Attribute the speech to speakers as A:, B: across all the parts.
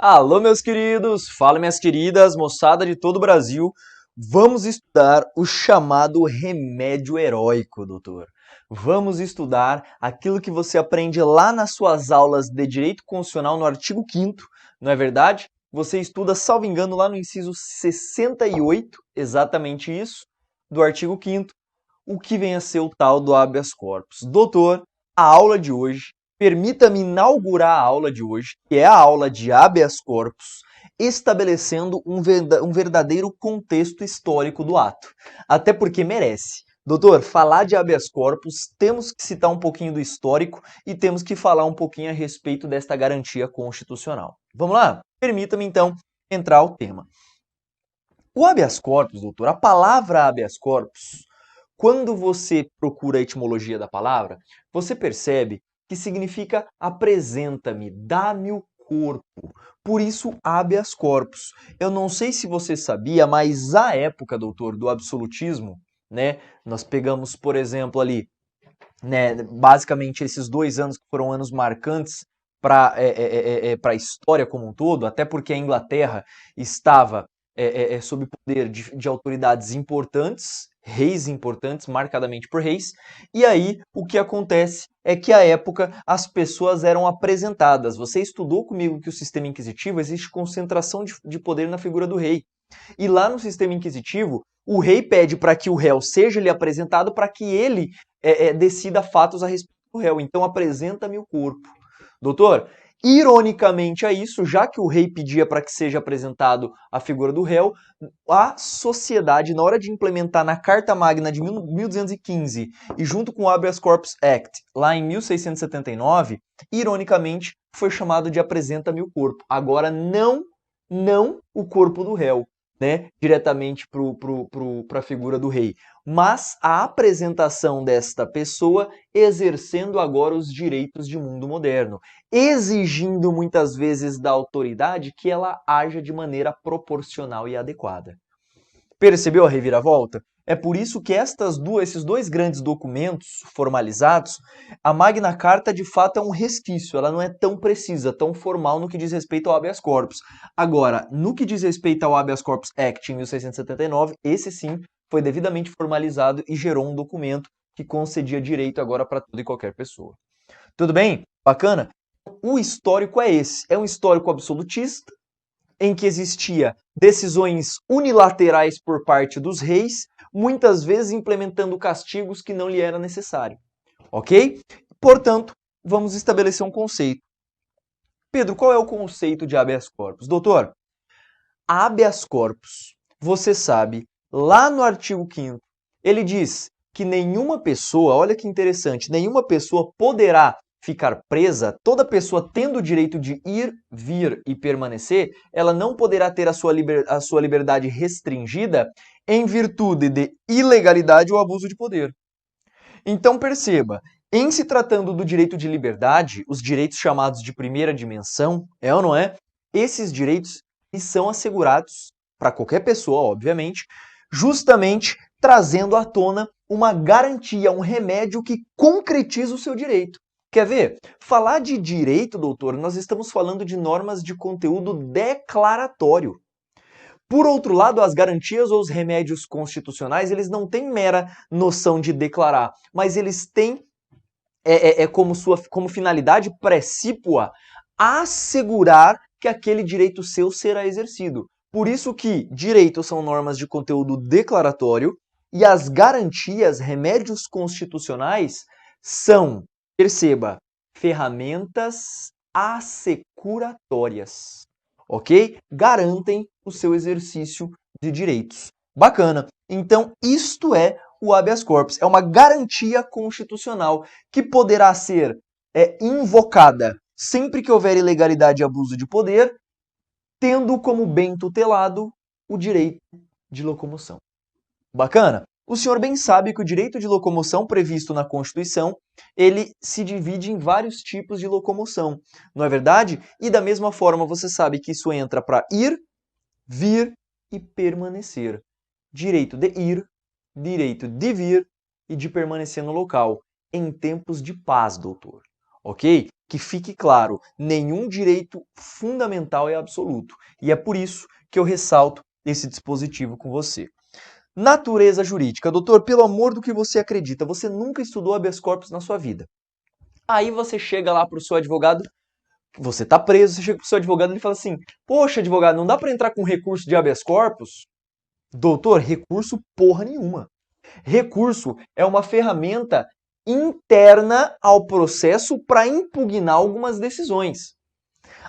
A: Alô, meus queridos! Fala, minhas queridas, moçada de todo o Brasil. Vamos estudar o chamado remédio heróico, doutor. Vamos estudar aquilo que você aprende lá nas suas aulas de Direito Constitucional no artigo 5º, não é verdade? Você estuda, salvo engano, lá no inciso 68, exatamente isso, do artigo 5º, o que vem a ser o tal do habeas corpus. Doutor, a aula de hoje, permita-me inaugurar a aula de hoje, que é a aula de habeas corpus, estabelecendo um verdadeiro contexto histórico do ato. Até porque merece. Doutor, falar de habeas corpus, temos que citar um pouquinho do histórico e temos que falar um pouquinho a respeito desta garantia constitucional. Vamos lá? Permita-me, então, entrar ao tema. O habeas corpus, doutor, a palavra habeas corpus, quando você procura a etimologia da palavra, você percebe que significa apresenta-me, dá-me o corpo. Por isso, habeas corpus. Eu não sei se você sabia, mas à época, doutor, do absolutismo, né, nós pegamos, por exemplo, ali, né, basicamente esses 2 anos que foram anos marcantes para a história como um todo, até porque a Inglaterra estava sob poder de autoridades importantes, reis importantes, marcadamente por reis, e aí o que acontece é que à época as pessoas eram apresentadas. Você estudou comigo que o sistema inquisitivo existe concentração de poder na figura do rei. E lá no sistema inquisitivo, o rei pede para que o réu seja lhe apresentado para que ele decida fatos a respeito do réu. Então, apresenta-me o corpo. Doutor, ironicamente a isso, já que o rei pedia para que seja apresentado a figura do réu, a sociedade, na hora de implementar na Carta Magna de 1215 e junto com o Habeas Corpus Act, lá em 1679, ironicamente, foi chamado de apresenta-me o corpo. Agora, não o corpo do réu, né, diretamente para a figura do rei, mas a apresentação desta pessoa exercendo agora os direitos de mundo moderno, exigindo muitas vezes da autoridade que ela haja de maneira proporcional e adequada. Percebeu a reviravolta? É por isso que esses dois grandes documentos formalizados, a Magna Carta de fato é um resquício, ela não é tão precisa, tão formal no que diz respeito ao habeas corpus. Agora, no que diz respeito ao Habeas Corpus Act em 1679, esse sim foi devidamente formalizado e gerou um documento que concedia direito agora para toda e qualquer pessoa. Tudo bem? Bacana? O histórico é esse, é um histórico absolutista, em que existia decisões unilaterais por parte dos reis, muitas vezes implementando castigos que não lhe era necessário. Ok? Portanto, vamos estabelecer um conceito. Pedro, qual é o conceito de habeas corpus? Doutor, habeas corpus, você sabe, lá no artigo 5º, ele diz que nenhuma pessoa, olha que interessante, nenhuma pessoa poderá ficar presa, toda pessoa tendo o direito de ir, vir e permanecer, ela não poderá ter a sua liberdade restringida em virtude de ilegalidade ou abuso de poder. Então perceba, em se tratando do direito de liberdade, os direitos chamados de primeira dimensão, é ou não é? Esses direitos são assegurados para qualquer pessoa, obviamente, justamente trazendo à tona uma garantia, um remédio que concretiza o seu direito. Quer ver? Falar de direito, doutor, nós estamos falando de normas de conteúdo declaratório. Por outro lado, as garantias ou os remédios constitucionais, eles não têm mera noção de declarar, mas eles têm como finalidade precípua assegurar que aquele direito seu será exercido. Por isso que direitos são normas de conteúdo declaratório e as garantias, remédios constitucionais, são, perceba, ferramentas assecuratórias, ok? Garantem o seu exercício de direitos. Bacana. Então, isto é o habeas corpus. É uma garantia constitucional que poderá ser invocada sempre que houver ilegalidade e abuso de poder, tendo como bem tutelado o direito de locomoção. Bacana? O senhor bem sabe que o direito de locomoção previsto na Constituição, ele se divide em vários tipos de locomoção, não é verdade? E da mesma forma você sabe que isso entra para ir, vir e permanecer. Direito de ir, direito de vir e de permanecer no local, em tempos de paz, doutor. Ok? Que fique claro, nenhum direito fundamental é absoluto. E é por isso que eu ressalto esse dispositivo com você. Natureza jurídica. Doutor, pelo amor do que você acredita, você nunca estudou habeas corpus na sua vida. Aí você chega lá para o seu advogado, você está preso, você chega para o seu advogado e ele fala assim, poxa, advogado, não dá para entrar com recurso de habeas corpus? Doutor, recurso porra nenhuma. Recurso é uma ferramenta interna ao processo para impugnar algumas decisões.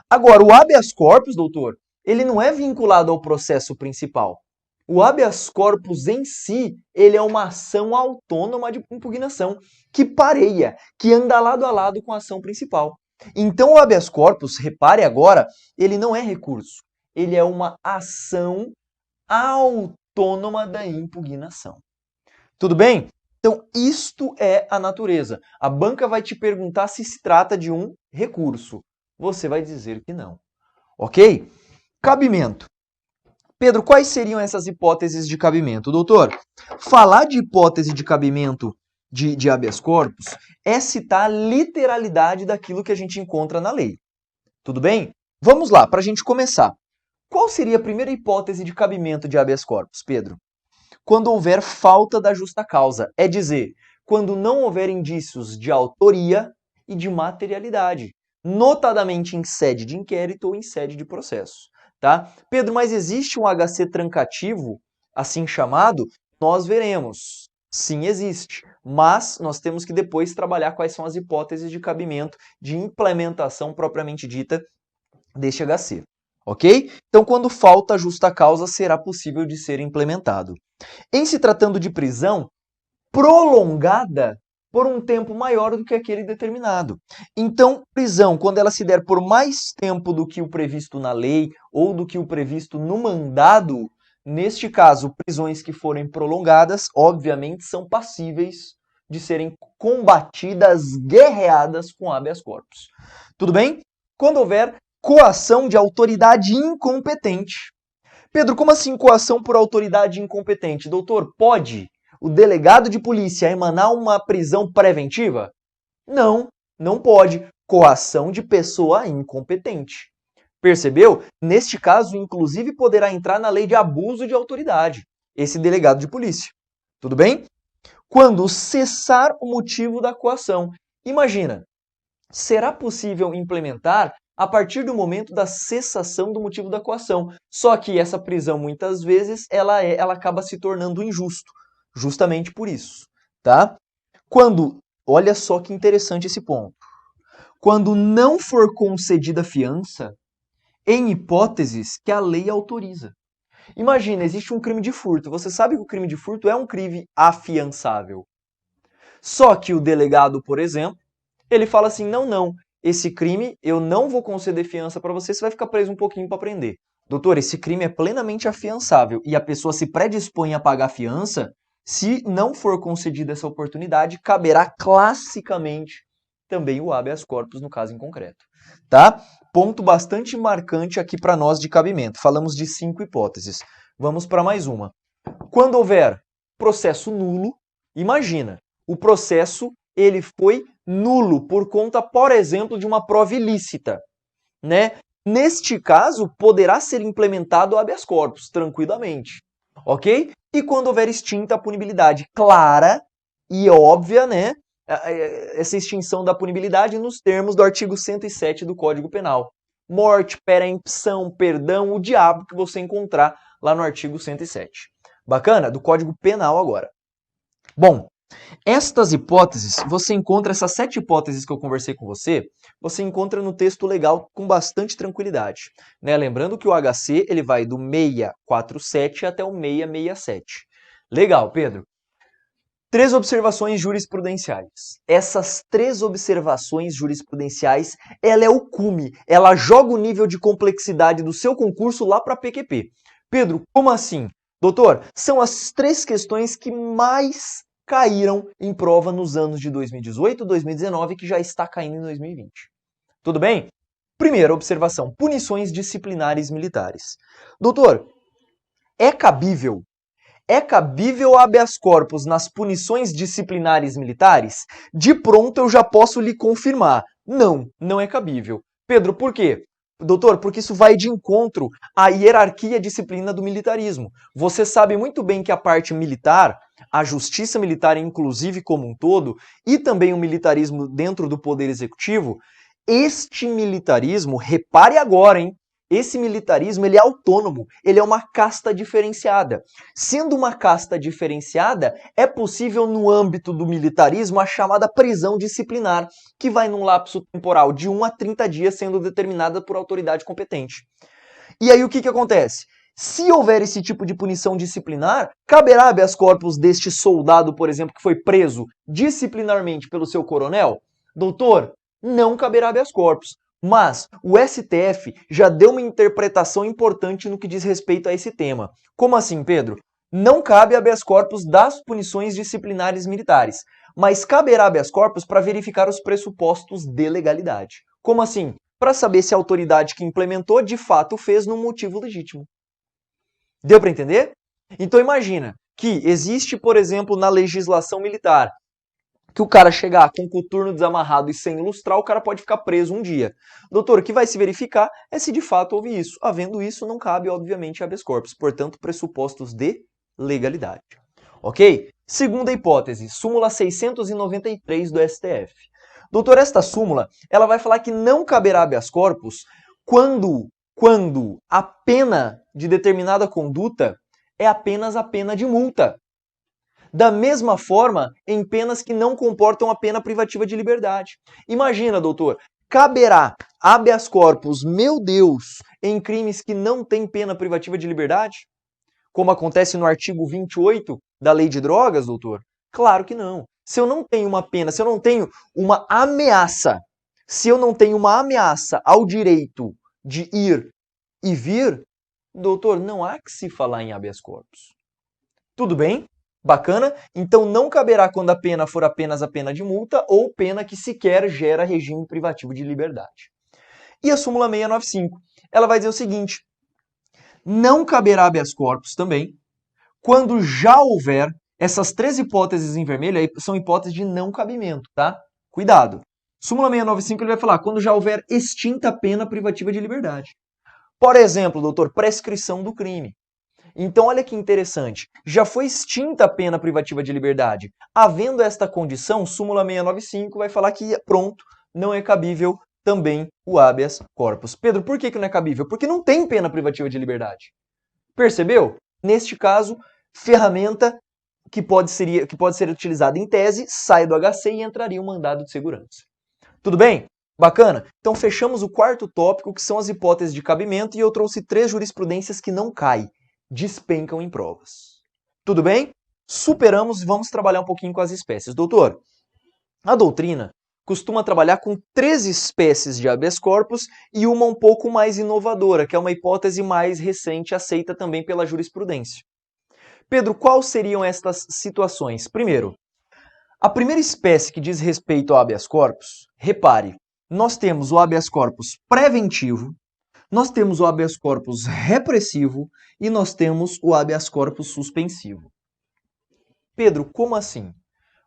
A: Agora, o habeas corpus, doutor, ele não é vinculado ao processo principal. O habeas corpus em si, ele é uma ação autônoma de impugnação, que pareia, que anda lado a lado com a ação principal. Então, o habeas corpus, repare agora, ele não é recurso, ele é uma ação autônoma da impugnação. Tudo bem? Então, isto é a natureza. A banca vai te perguntar se se trata de um recurso. Você vai dizer que não. Ok? Cabimento. Pedro, quais seriam essas hipóteses de cabimento? Doutor, falar de hipótese de cabimento de habeas corpus é citar a literalidade daquilo que a gente encontra na lei. Tudo bem? Vamos lá, para a gente começar. Qual seria a primeira hipótese de cabimento de habeas corpus, Pedro? Quando houver falta da justa causa, é dizer, quando não houver indícios de autoria e de materialidade, notadamente em sede de inquérito ou em sede de processo. Tá? Pedro, mas existe um HC trancativo, assim chamado? Nós veremos. Sim, existe. Mas nós temos que depois trabalhar quais são as hipóteses de cabimento, de implementação propriamente dita deste HC. Ok? Então, quando falta justa causa, será possível de ser implementado. Em se tratando de prisão prolongada por um tempo maior do que aquele determinado. Então, prisão, quando ela se der por mais tempo do que o previsto na lei ou do que o previsto no mandado, neste caso, prisões que forem prolongadas, obviamente, são passíveis de serem combatidas, guerreadas com habeas corpus. Tudo bem? Quando houver coação de autoridade incompetente. Pedro, como assim coação por autoridade incompetente? Doutor, pode o delegado de polícia emanar uma prisão preventiva? Não, não pode. Coação de pessoa incompetente. Percebeu? Neste caso, inclusive, poderá entrar na lei de abuso de autoridade, esse delegado de polícia. Tudo bem? Quando cessar o motivo da coação. Imagina, será possível implementar a partir do momento da cessação do motivo da coação. Só que essa prisão, muitas vezes, ela acaba se tornando injusto. Justamente por isso. Tá? Olha só que interessante esse ponto. Quando não for concedida fiança, em hipóteses que a lei autoriza. Imagina, existe um crime de furto. Você sabe que o crime de furto é um crime afiançável. Só que o delegado, por exemplo, ele fala assim, não, esse crime eu não vou conceder fiança para você, você vai ficar preso um pouquinho para aprender. Doutor, esse crime é plenamente afiançável e a pessoa se predispõe a pagar fiança, se não for concedida essa oportunidade, caberá classicamente também o habeas corpus no caso em concreto. Tá? Ponto bastante marcante aqui para nós de cabimento. Falamos de 5 hipóteses. Vamos para mais uma. Quando houver processo nulo, imagina, o processo ele foi nulo por conta, por exemplo, de uma prova ilícita, né? Neste caso, poderá ser implementado o habeas corpus tranquilamente, ok? E quando houver extinta a punibilidade clara e óbvia, né? Essa extinção da punibilidade nos termos do artigo 107 do Código Penal. Morte, perempção, perdão, o diabo que você encontrar lá no artigo 107. Bacana? Do Código Penal agora. Bom, estas hipóteses, você encontra essas 7 hipóteses que eu conversei com você encontra no texto legal com bastante tranquilidade. Né? Lembrando que o HC ele vai do 647 até o 667. Legal, Pedro. 3 observações jurisprudenciais. Essas 3 observações jurisprudenciais, ela é o cume, ela joga o nível de complexidade do seu concurso lá para a PQP. Pedro, como assim? Doutor, são as 3 questões que mais caíram em prova nos anos de 2018, 2019, que já está caindo em 2020. Tudo bem? Primeira observação, punições disciplinares militares. Doutor, é cabível habeas corpus nas punições disciplinares militares? De pronto eu já posso lhe confirmar. Não é cabível. Pedro, por quê? Doutor, porque isso vai de encontro à hierarquia disciplina do militarismo. Você sabe muito bem que a parte militar, a justiça militar inclusive como um todo, e também o militarismo dentro do poder executivo, este militarismo, repare agora, hein? Esse militarismo, ele é autônomo, ele é uma casta diferenciada. Sendo uma casta diferenciada, é possível no âmbito do militarismo a chamada prisão disciplinar, que vai num lapso temporal de 1 a 30 dias sendo determinada por autoridade competente. E aí o que acontece? Se houver esse tipo de punição disciplinar, caberá habeas corpus deste soldado, por exemplo, que foi preso disciplinarmente pelo seu coronel? Doutor, não caberá habeas corpus. Mas o STF já deu uma interpretação importante no que diz respeito a esse tema. Como assim, Pedro? Não cabe habeas corpus das punições disciplinares militares, mas caberá habeas corpus para verificar os pressupostos de legalidade. Como assim? Para saber se a autoridade que implementou de fato fez num motivo legítimo. Deu para entender? Então imagina que existe, por exemplo, na legislação militar, que o cara chegar com o coturno desamarrado e sem ilustrar, o cara pode ficar preso um dia. Doutor, o que vai se verificar é se de fato houve isso. Havendo isso, não cabe, obviamente, habeas corpus. Portanto, pressupostos de legalidade. Ok? Segunda hipótese, súmula 693 do STF. Doutor, esta súmula, ela vai falar que não caberá habeas corpus quando a pena de determinada conduta é apenas a pena de multa. Da mesma forma, em penas que não comportam a pena privativa de liberdade. Imagina, doutor, caberá habeas corpus, meu Deus, em crimes que não têm pena privativa de liberdade? Como acontece no artigo 28 da Lei de Drogas, doutor? Claro que não. Se eu não tenho uma pena, se eu não tenho uma ameaça, se eu não tenho uma ameaça ao direito de ir e vir, doutor, não há que se falar em habeas corpus. Tudo bem? Bacana? Então não caberá quando a pena for apenas a pena de multa ou pena que sequer gera regime privativo de liberdade. E a súmula 695, ela vai dizer o seguinte: não caberá habeas corpus também quando já houver essas 3 hipóteses em vermelho, aí são hipóteses de não cabimento, tá? Cuidado. Súmula 695 ele vai falar quando já houver extinta a pena privativa de liberdade. Por exemplo, doutor, prescrição do crime. Então, olha que interessante. Já foi extinta a pena privativa de liberdade. Havendo esta condição, súmula 695 vai falar que, pronto, não é cabível também o habeas corpus. Pedro, por que não é cabível? Porque não tem pena privativa de liberdade. Percebeu? Neste caso, ferramenta que pode ser utilizada em tese, sai do HC e entraria um mandado de segurança. Tudo bem? Bacana? Então fechamos o quarto tópico, que são as hipóteses de cabimento, e eu trouxe 3 jurisprudências que não caem, despencam em provas. Tudo bem? Superamos e vamos trabalhar um pouquinho com as espécies. Doutor, a doutrina costuma trabalhar com 3 espécies de habeas corpus e uma um pouco mais inovadora, que é uma hipótese mais recente, aceita também pela jurisprudência. Pedro, quais seriam estas situações? Primeiro, a primeira espécie que diz respeito ao habeas corpus, repare, nós temos o habeas corpus preventivo, nós temos o habeas corpus repressivo e nós temos o habeas corpus suspensivo. Pedro, como assim?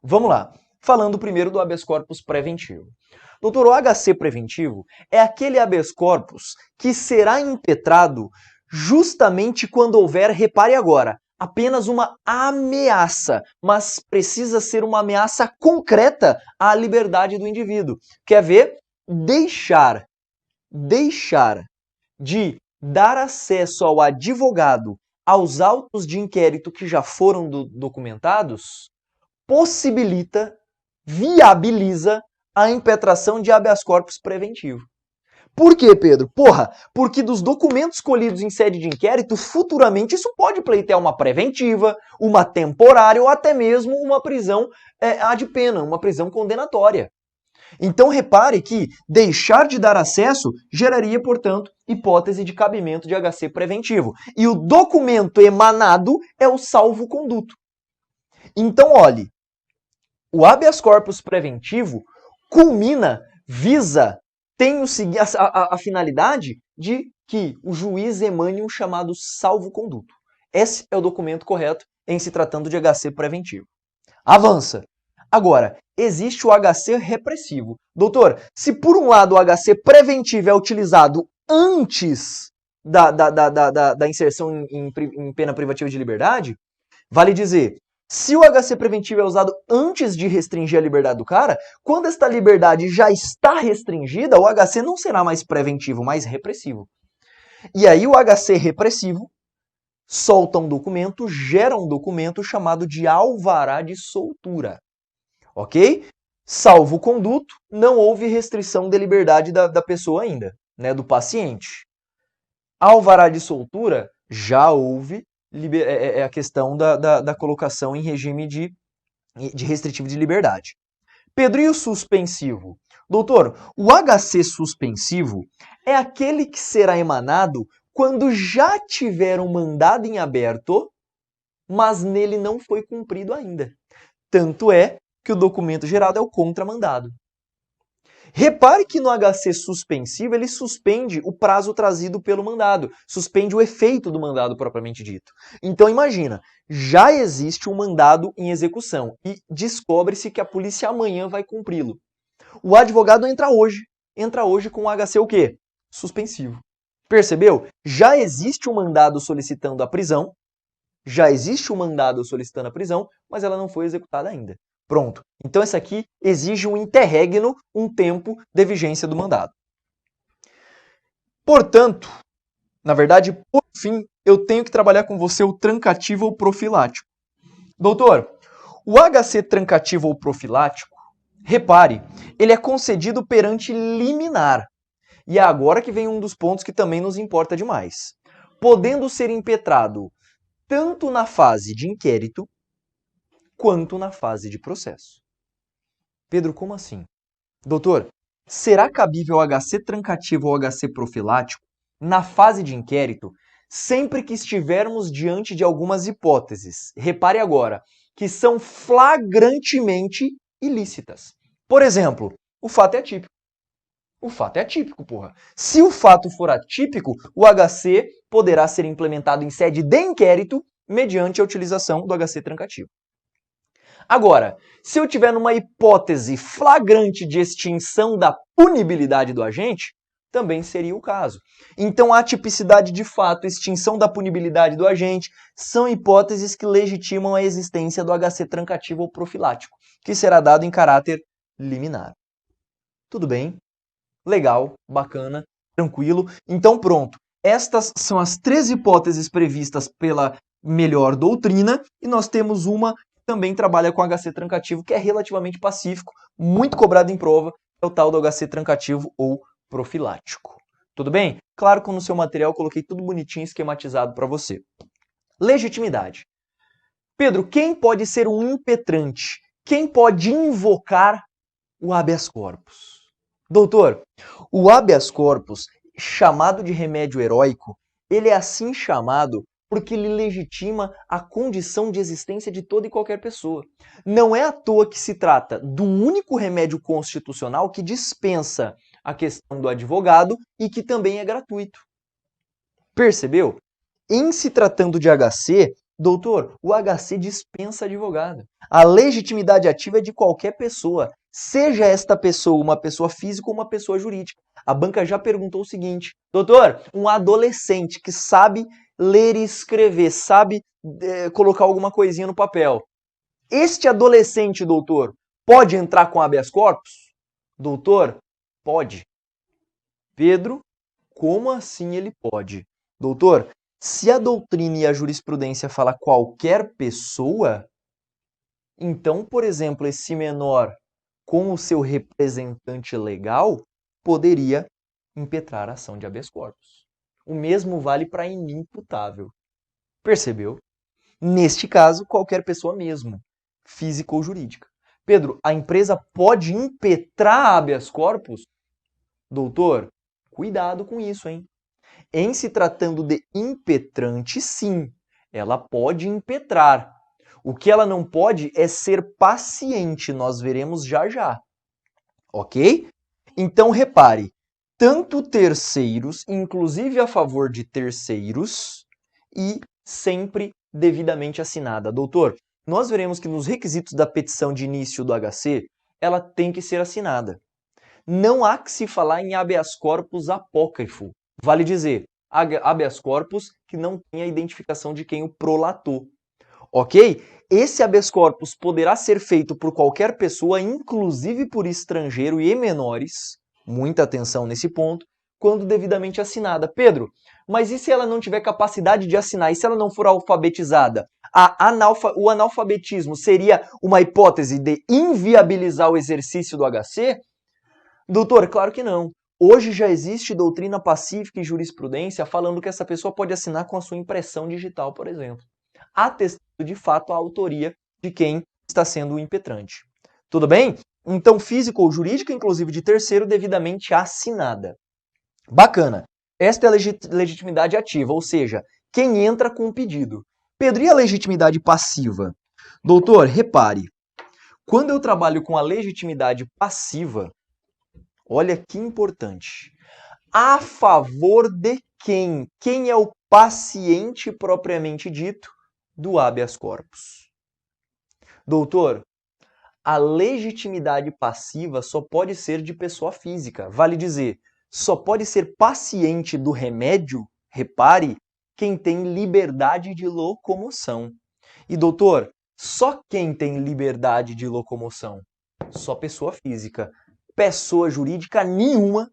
A: Vamos lá. Falando primeiro do habeas corpus preventivo. Doutor, o HC preventivo é aquele habeas corpus que será impetrado justamente quando houver, repare agora, apenas uma ameaça, mas precisa ser uma ameaça concreta à liberdade do indivíduo. Quer ver? Deixar de dar acesso ao advogado aos autos de inquérito que já foram documentados possibilita, viabiliza a impetração de habeas corpus preventivo. Por quê, Pedro? Porque dos documentos colhidos em sede de inquérito, futuramente isso pode pleitear uma preventiva, uma temporária ou até mesmo uma prisão ad pena, uma prisão condenatória. Então repare que deixar de dar acesso geraria, portanto, hipótese de cabimento de HC preventivo. E o documento emanado é o salvo-conduto. Então, olhe, o habeas corpus preventivo culmina, visa, tem a finalidade de que o juiz emane um chamado salvo-conduto. Esse é o documento correto em se tratando de HC preventivo. Avança. Agora, existe o HC repressivo. Doutor, se por um lado o HC preventivo é utilizado antes da inserção em pena privativa de liberdade, vale dizer, se o HC preventivo é usado antes de restringir a liberdade do cara, quando esta liberdade já está restringida, o HC não será mais preventivo, mas repressivo. E aí o HC repressivo solta um documento, gera um documento chamado de alvará de soltura. Ok? Salvo o conduto, não houve restrição de liberdade da pessoa ainda, né, do paciente. Alvará de soltura, já houve a questão da colocação em regime de restritivo de liberdade. Pedro, e o suspensivo? Doutor, o HC suspensivo é aquele que será emanado quando já tiver um mandado em aberto, mas nele não foi cumprido ainda. Tanto é que o documento gerado é o contramandado. Repare que no HC suspensivo ele suspende o prazo trazido pelo mandado, suspende o efeito do mandado propriamente dito. Então imagina, já existe um mandado em execução e descobre-se que a polícia amanhã vai cumpri-lo. O advogado entra hoje com o HC o quê? Suspensivo. Percebeu? Já existe um mandado solicitando a prisão, mas ela não foi executada ainda. Pronto. Então, essa aqui exige um interregno, um tempo de vigência do mandado. Portanto, na verdade, por fim, eu tenho que trabalhar com você o trancativo ou profilático. Doutor, o HC trancativo ou profilático, repare, ele é concedido perante liminar. E é agora que vem um dos pontos que também nos importa demais. Podendo ser impetrado tanto na fase de inquérito, quanto na fase de processo. Pedro, como assim? Doutor, será cabível HC trancativo ou HC profilático na fase de inquérito sempre que estivermos diante de algumas hipóteses, repare agora, que são flagrantemente ilícitas. Por exemplo, o fato é atípico. O fato é atípico, porra. Se o fato for atípico, o HC poderá ser implementado em sede de inquérito mediante a utilização do HC trancativo. Agora, se eu tiver numa hipótese flagrante de extinção da punibilidade do agente, também seria o caso. Então, a tipicidade de fato, extinção da punibilidade do agente, são hipóteses que legitimam a existência do HC trancativo ou profilático, que será dado em caráter liminar. Tudo bem? Legal, bacana, tranquilo. Então, pronto. Estas são as 3 hipóteses previstas pela melhor doutrina e nós temos uma também trabalha com HC trancativo, que é relativamente pacífico, muito cobrado em prova, é o tal do HC trancativo ou profilático. Tudo bem? Claro que no seu material eu coloquei tudo bonitinho, esquematizado para você. Legitimidade. Pedro, quem pode ser um impetrante? Quem pode invocar o habeas corpus? Doutor, o habeas corpus, chamado de remédio heróico, ele é assim chamado porque ele legitima a condição de existência de toda e qualquer pessoa. Não é à toa que se trata do único remédio constitucional que dispensa a questão do advogado e que também é gratuito. Percebeu? Em se tratando de HC, doutor, o HC dispensa advogado. A legitimidade ativa é de qualquer pessoa, seja esta pessoa uma pessoa física ou uma pessoa jurídica. A banca já perguntou o seguinte, doutor, um adolescente que sabe ler e escrever, sabe colocar alguma coisinha no papel. Este adolescente, doutor, pode entrar com habeas corpus? Doutor, pode. Pedro, como assim ele pode? Doutor, se a doutrina e a jurisprudência fala qualquer pessoa, então, por exemplo, esse menor com o seu representante legal poderia impetrar a ação de habeas corpus. O mesmo vale para inimputável. Percebeu? Neste caso, qualquer pessoa mesmo, física ou jurídica. Pedro, a empresa pode impetrar habeas corpus? Doutor, cuidado com isso, hein? Em se tratando de impetrante, sim, ela pode impetrar. O que ela não pode é ser paciente, nós veremos já já. Ok? Então, repare, tanto terceiros, inclusive a favor de terceiros, e sempre devidamente assinada. Doutor, nós veremos que nos requisitos da petição de início do HC, ela tem que ser assinada. Não há que se falar em habeas corpus apócrifo. Vale dizer, habeas corpus que não tem a identificação de quem o prolatou. Ok? Esse habeas corpus poderá ser feito por qualquer pessoa, inclusive por estrangeiro e menores, muita atenção nesse ponto, quando devidamente assinada. Pedro, mas e se ela não tiver capacidade de assinar? E se ela não for alfabetizada? O analfabetismo seria uma hipótese de inviabilizar o exercício do HC? Doutor, claro que não. Hoje já existe doutrina pacífica e jurisprudência falando que essa pessoa pode assinar com a sua impressão digital, por exemplo, atestando de fato a autoria de quem está sendo o impetrante. Tudo bem? Então, física ou jurídica, inclusive de terceiro, devidamente assinada. Bacana. Esta é a legitimidade ativa, ou seja, quem entra com o pedido. Pedro, e a legitimidade passiva? Doutor, repare, quando eu trabalho com a legitimidade passiva, olha que importante. A favor de quem? Quem é o paciente propriamente dito do habeas corpus? Doutor, a legitimidade passiva só pode ser de pessoa física. Vale dizer, só pode ser paciente do remédio, repare, quem tem liberdade de locomoção. E doutor, só quem tem liberdade de locomoção? Só pessoa física. Pessoa jurídica nenhuma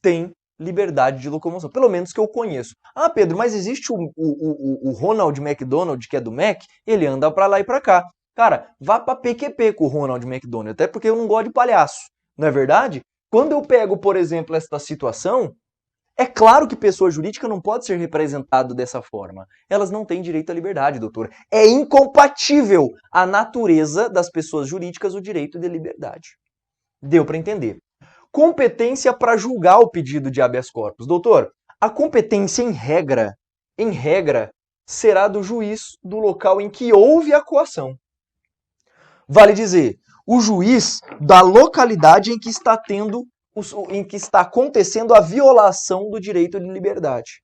A: tem liberdade de locomoção, pelo menos que eu conheço. Ah, Pedro, mas existe o Ronald McDonald, que é do Mac, ele anda pra lá e pra cá. Cara, vá pra PQP com o Ronald McDonald, até porque eu não gosto de palhaço, não é verdade? Quando eu pego, por exemplo, esta situação, é claro que pessoa jurídica não pode ser representada dessa forma. Elas não têm direito à liberdade, doutor. É incompatível a natureza das pessoas jurídicas o direito de liberdade. Deu para entender. Competência para julgar o pedido de habeas corpus. Doutor, a competência em regra, será do juiz do local em que houve a coação. Vale dizer, o juiz da localidade em que está acontecendo a violação do direito de liberdade.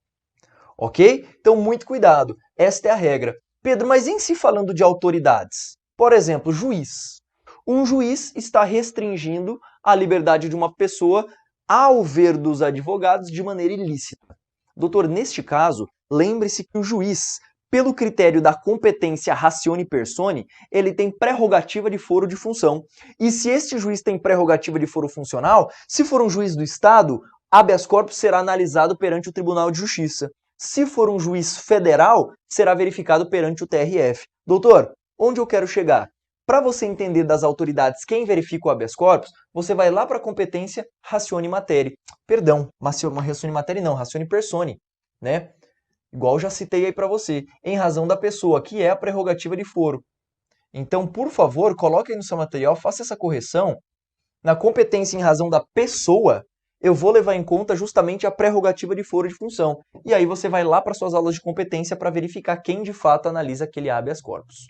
A: Ok? Então, muito cuidado. Esta é a regra. Pedro, mas em se falando de autoridades? Por exemplo, juiz. Um juiz está restringindo a liberdade de uma pessoa ao ver dos advogados de maneira ilícita. Doutor, neste caso, lembre-se que o juiz, pelo critério da competência ratione persone, ele tem prerrogativa de foro de função. E se este juiz tem prerrogativa de foro funcional, se for um juiz do Estado, habeas corpus será analisado perante o Tribunal de Justiça. Se for um juiz federal, será verificado perante o TRF. Doutor, onde eu quero chegar? Para você entender das autoridades quem verifica o habeas corpus, você vai lá para a competência ratione materia. Perdão, ratione materia não, ratione persone, né? Igual já citei aí para você, em razão da pessoa, que é a prerrogativa de foro. Então, por favor, coloque aí no seu material, faça essa correção. Na competência em razão da pessoa, eu vou levar em conta justamente a prerrogativa de foro de função. E aí você vai lá para suas aulas de competência para verificar quem de fato analisa aquele habeas corpus.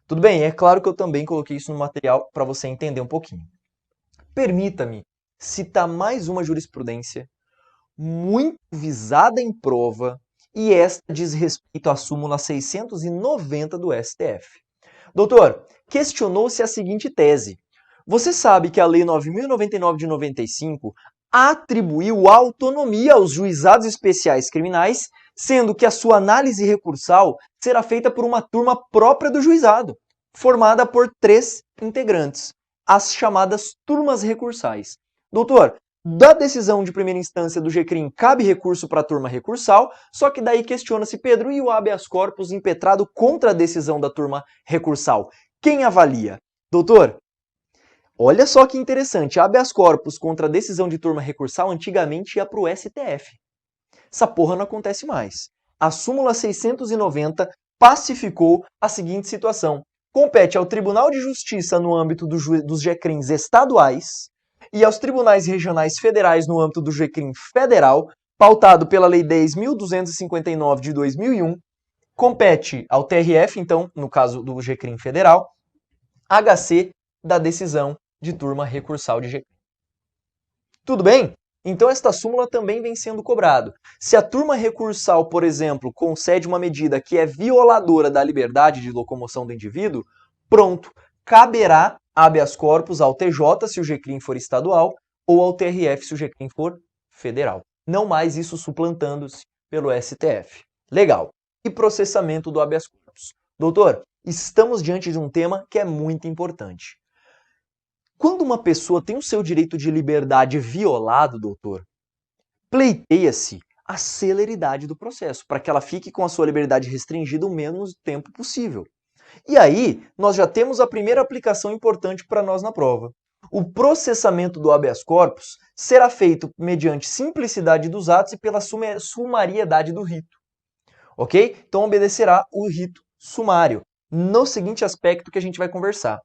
A: Tudo bem? É claro que eu também coloquei isso no material para você entender um pouquinho. Permita-me citar mais uma jurisprudência muito visada em prova, e esta diz respeito à súmula 690 do STF. Doutor, questionou-se a seguinte tese. Você sabe que a Lei 9.099 de 95 atribuiu autonomia aos juizados especiais criminais, sendo que a sua análise recursal será feita por uma turma própria do juizado, formada por 3 integrantes, as chamadas turmas recursais. Doutor, da decisão de primeira instância do GCRIM cabe recurso para a turma recursal, só que daí questiona-se, Pedro, e o habeas corpus impetrado contra a decisão da turma recursal? Quem avalia? Doutor, olha só que interessante, habeas corpus contra a decisão de turma recursal antigamente ia para o STF. Essa porra não acontece mais. A súmula 690 pacificou a seguinte situação. Compete ao Tribunal de Justiça no âmbito dos GCRIMs estaduais e aos tribunais regionais federais no âmbito do GCRIM federal, pautado pela Lei 10.259 de 2001, compete ao TRF, então, no caso do GCRIM federal, HC da decisão de turma recursal de GCRIM. Tudo bem? Então esta súmula também vem sendo cobrado. Se a turma recursal, por exemplo, concede uma medida que é violadora da liberdade de locomoção do indivíduo, pronto, caberá habeas corpus ao TJ se o GCRIM for estadual ou ao TRF se o GCRIM for federal. Não mais isso suplantando-se pelo STF. Legal. E processamento do habeas corpus. Doutor, estamos diante de um tema que é muito importante. Quando uma pessoa tem o seu direito de liberdade violado, doutor, pleiteia-se a celeridade do processo, para que ela fique com a sua liberdade restringida o menos tempo possível. E aí, nós já temos a primeira aplicação importante para nós na prova. O processamento do habeas corpus será feito mediante simplicidade dos atos e pela sumariedade do rito. Ok? Então obedecerá o rito sumário, no seguinte aspecto que a gente vai conversar.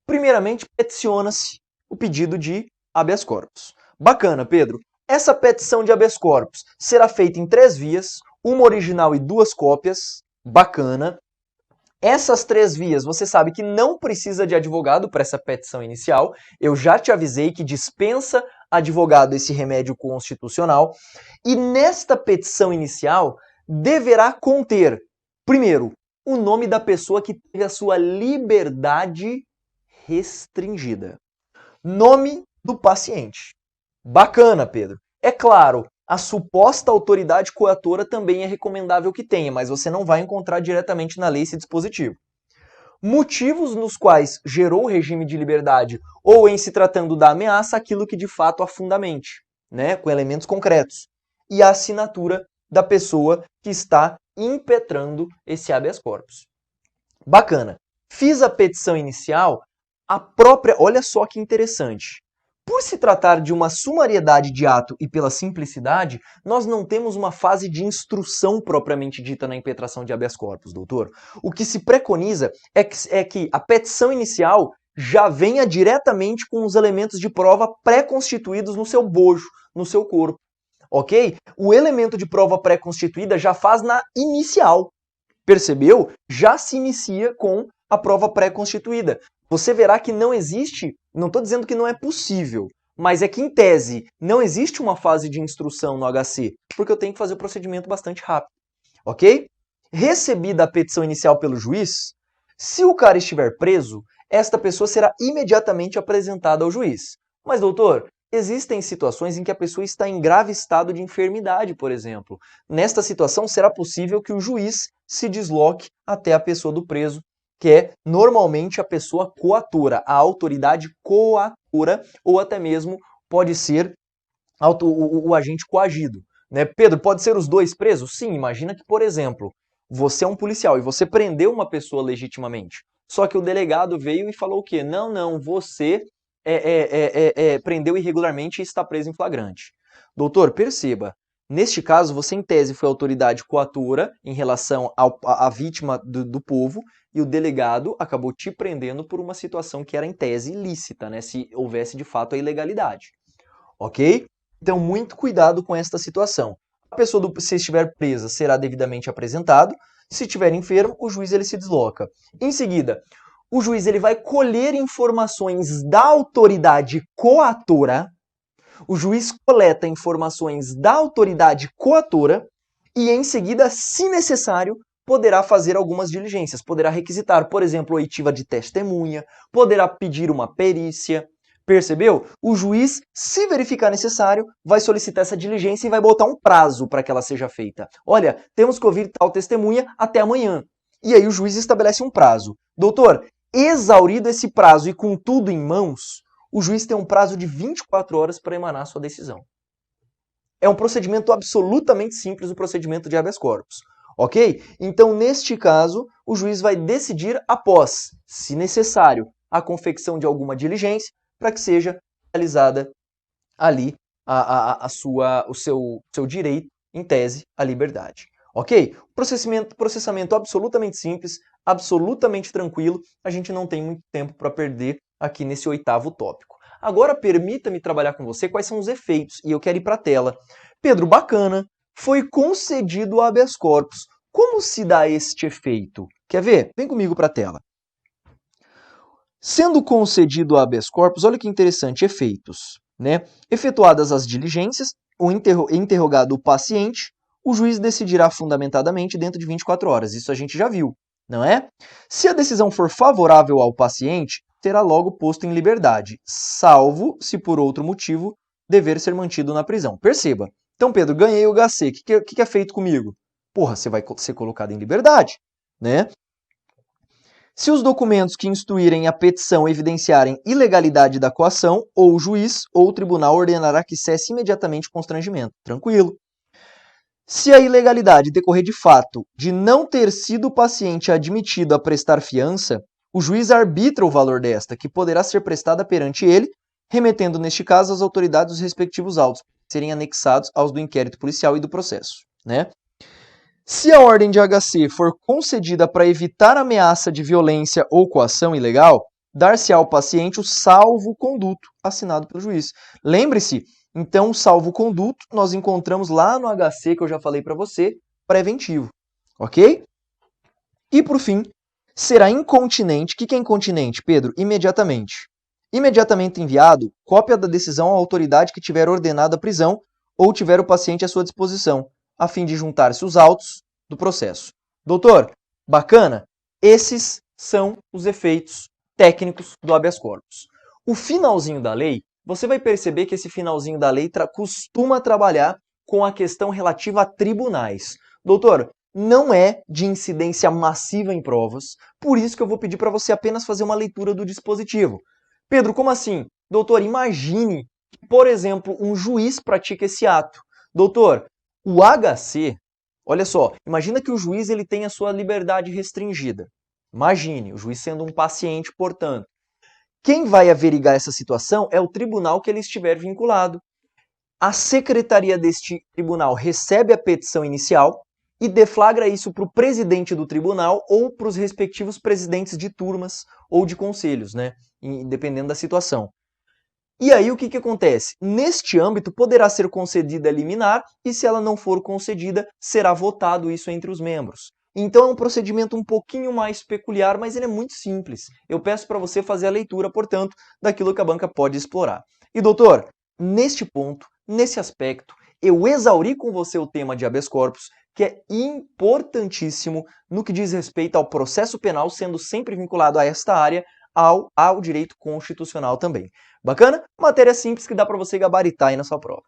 A: Primeiramente, peticiona-se o pedido de habeas corpus. Bacana, Pedro. Essa petição de habeas corpus será feita em 3 vias, uma original e 2 cópias. Bacana. Essas 3 vias, você sabe que não precisa de advogado para essa petição inicial. Eu já te avisei que dispensa advogado esse remédio constitucional. E nesta petição inicial, deverá conter, primeiro, o nome da pessoa que teve a sua liberdade restringida. Nome do paciente. Bacana, Pedro. É claro, a suposta autoridade coatora também é recomendável que tenha, mas você não vai encontrar diretamente na lei esse dispositivo. Motivos nos quais gerou o regime de liberdade ou, em se tratando da ameaça, aquilo que de fato a fundamente, né, com elementos concretos. E a assinatura da pessoa que está impetrando esse habeas corpus. Bacana. Fiz a petição inicial, a própria... Olha só que interessante. Por se tratar de uma sumariedade de ato e pela simplicidade, nós não temos uma fase de instrução propriamente dita na impetração de habeas corpus, doutor. O que se preconiza é que a petição inicial já venha diretamente com os elementos de prova pré-constituídos no seu bojo, no seu corpo. Ok? O elemento de prova pré-constituída já faz na inicial. Percebeu? Já se inicia com a prova pré-constituída. Você verá que não existe, não estou dizendo que não é possível, mas é que em tese não existe uma fase de instrução no HC, porque eu tenho que fazer o procedimento bastante rápido. Ok? Recebida a petição inicial pelo juiz, se o cara estiver preso, esta pessoa será imediatamente apresentada ao juiz. Mas, doutor, existem situações em que a pessoa está em grave estado de enfermidade, por exemplo. Nesta situação, será possível que o juiz se desloque até a pessoa do preso, que é normalmente a pessoa coatora, a autoridade coatora, ou até mesmo pode ser o agente coagido. Né? Pedro, pode ser os dois presos? Sim, imagina que, por exemplo, você é um policial e você prendeu uma pessoa legitimamente. Só que o delegado veio e falou o quê? Não, você prendeu irregularmente e está preso em flagrante. Doutor, perceba, neste caso você em tese foi autoridade coatora em relação à vítima do povo e o delegado acabou te prendendo por uma situação que era em tese ilícita, né? Se houvesse de fato a ilegalidade. Ok? Então, muito cuidado com esta situação. A pessoa, se estiver presa, será devidamente apresentado. Se estiver enfermo, o juiz ele se desloca. Em seguida, o juiz ele vai colher informações da autoridade coatora. O juiz coleta informações da autoridade coatora e, em seguida, se necessário, poderá fazer algumas diligências. Poderá requisitar, por exemplo, oitiva de testemunha, poderá pedir uma perícia. Percebeu? O juiz, se verificar necessário, vai solicitar essa diligência e vai botar um prazo para que ela seja feita. Olha, temos que ouvir tal testemunha até amanhã. E aí o juiz estabelece um prazo. Doutor, exaurido esse prazo e com tudo em mãos, o juiz tem um prazo de 24 horas para emanar sua decisão. É um procedimento absolutamente simples, o procedimento de habeas corpus. Ok? Então, neste caso, o juiz vai decidir após, se necessário, a confecção de alguma diligência para que seja realizada ali o seu direito, em tese, à liberdade. Ok? Processamento absolutamente simples, absolutamente tranquilo. A gente não tem muito tempo para perder aqui nesse 8º tópico. Agora, permita-me trabalhar com você quais são os efeitos, e eu quero ir para a tela. Pedro, bacana, foi concedido o habeas corpus. Como se dá este efeito? Quer ver? Vem comigo para a tela. Sendo concedido o habeas corpus, olha que interessante, efeitos. né? Efetuadas as diligências, interrogado o paciente, o juiz decidirá fundamentadamente dentro de 24 horas. Isso a gente já viu, não é? Se a decisão for favorável ao paciente, será logo posto em liberdade, salvo se por outro motivo dever ser mantido na prisão. Perceba. Então, Pedro, ganhei o HC. O que é feito comigo? Porra, você vai ser colocado em liberdade, né? Se os documentos que instruírem a petição evidenciarem ilegalidade da coação, ou o juiz ou o tribunal ordenará que cesse imediatamente o constrangimento. Tranquilo. Se a ilegalidade decorrer de fato de não ter sido o paciente admitido a prestar fiança, o juiz arbitra o valor desta, que poderá ser prestada perante ele, remetendo neste caso às autoridades dos respectivos autos, serem anexados aos do inquérito policial e do processo, né? Se a ordem de HC for concedida para evitar ameaça de violência ou coação ilegal, dar-se ao paciente o salvo-conduto assinado pelo juiz. Lembre-se, então, o salvo-conduto nós encontramos lá no HC, que eu já falei para você, preventivo, ok? E, por fim, será incontinente. O que é incontinente, Pedro? Imediatamente. Imediatamente enviado, cópia da decisão à autoridade que tiver ordenado a prisão ou tiver o paciente à sua disposição, a fim de juntar-se os autos do processo. Doutor, bacana? Esses são os efeitos técnicos do habeas corpus. O finalzinho da lei, você vai perceber que esse finalzinho da lei costuma trabalhar com a questão relativa a tribunais. Doutor, não é de incidência massiva em provas, por isso que eu vou pedir para você apenas fazer uma leitura do dispositivo. Pedro, como assim? Doutor, imagine que, por exemplo, um juiz pratica esse ato. Doutor, o HC, olha só, imagina que o juiz ele tem a sua liberdade restringida. Imagine, o juiz sendo um paciente, portanto. Quem vai averigar essa situação é o tribunal que ele estiver vinculado. A secretaria deste tribunal recebe a petição inicial e deflagra isso para o presidente do tribunal ou para os respectivos presidentes de turmas ou de conselhos, né? Dependendo da situação. E aí o que acontece? Neste âmbito poderá ser concedida a liminar e se ela não for concedida, será votado isso entre os membros. Então é um procedimento um pouquinho mais peculiar, mas ele é muito simples. Eu peço para você fazer a leitura, portanto, daquilo que a banca pode explorar. E doutor, neste ponto, nesse aspecto, eu exauri com você o tema de habeas corpus, que é importantíssimo no que diz respeito ao processo penal, sendo sempre vinculado a esta área, ao direito constitucional também. Bacana? Matéria simples que dá para você gabaritar aí na sua prova.